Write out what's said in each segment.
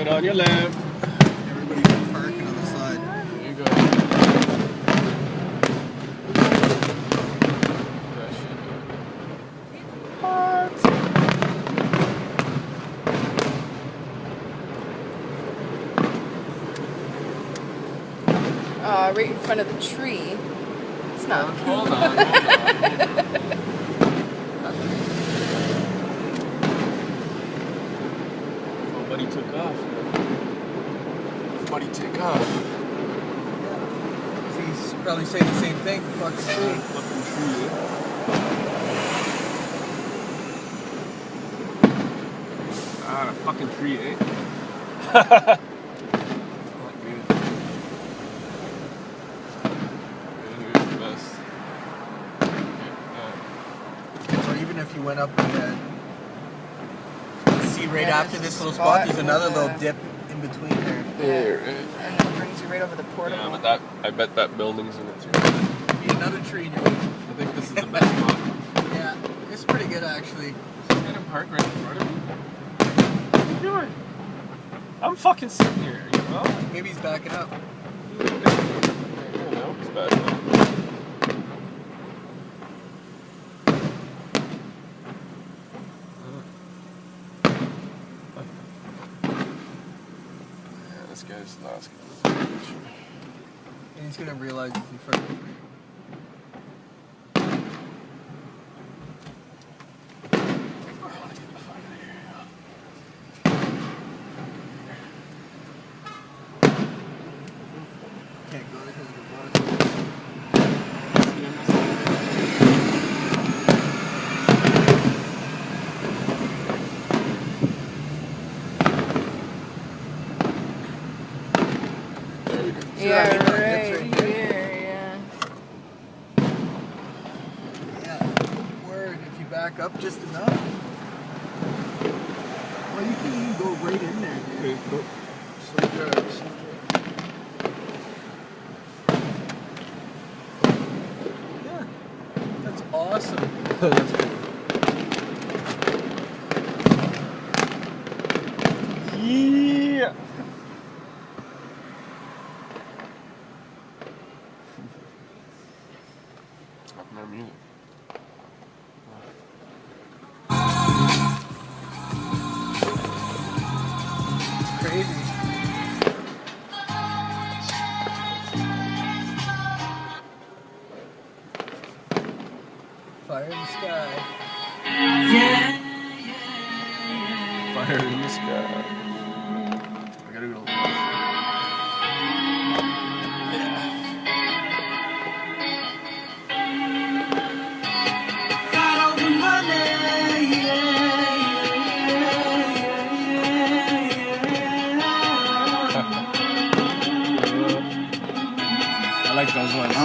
on your left. Everybody's parking on the side. There you go. Right in front of the tree. It's not. Hold on. Oh, buddy took off. Buddy took off. Yeah. He's probably saying the same thing. Fuck's tree. Fucking tree, eh? Ah, the fucking tree, eh? If you went up and see right after this little spot, there's another little dip in between there. And it brings you right over the portal. Yeah, but that, I bet that building's in it too. Be another tree in your way. I think this is the best spot. Yeah, it's pretty good actually. Just get him parked right in front of me. What are you doing? I'm fucking sitting here, you know? Maybe he's backing up. No, he's backing up. This guy's lost. And he's gonna realize it's in front of him. Can't go because of the water. Yeah, right here, yeah. Yeah, word, if you back up just enough. Well, you can even go right in there, dude. Slow drive. Yeah, that's awesome. That's good. Yeah. No music. It's crazy. Fire in the sky. Fire in the sky. I gotta go to the I like those ones.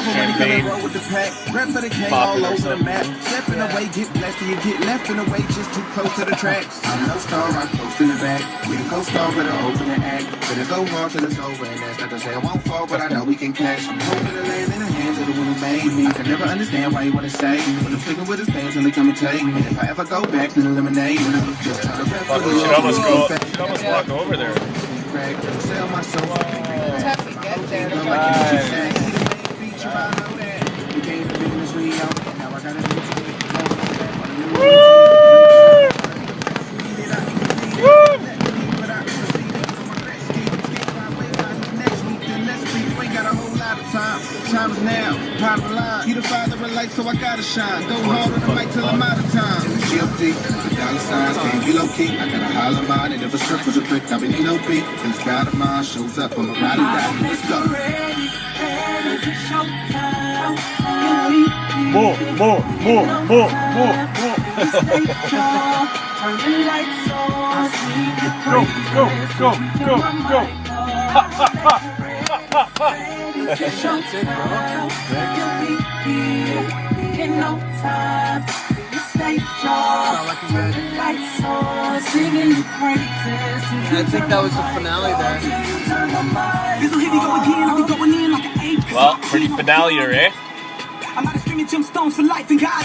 Champagne. With the pack, rep for the K all over the map. Stepping away, get blessed, you get left in the way, just too close to the tracks. I'm no star, I'm close in the back. We the co-star, better open the act. Better go hard till it's over, and that's not to say I won't fall, but I know we can cash. I'm hoping to land in the hands of the one who made me. I can never understand why you wanna say, but I'm sticking with his things till they come and take me. If I ever go back, then eliminate me. Just try to rep for the You should almost go. You should almost walk over there. Sell myself. It's tough to get there. Time is now, part of the line. He the father of light, so I gotta shine. Go hard on the mic till I'm out of time. GLD, the dollar signs can't be low key. I gotta holler mine, and if a strip was a brick, I've been in OP. Since God of mine shows up, I'm a ride or die. Let's go. More. Go. That's it, bro. I think that was the finale there. Well, pretty finale, eh? I'm not a streaming gemstones for life and God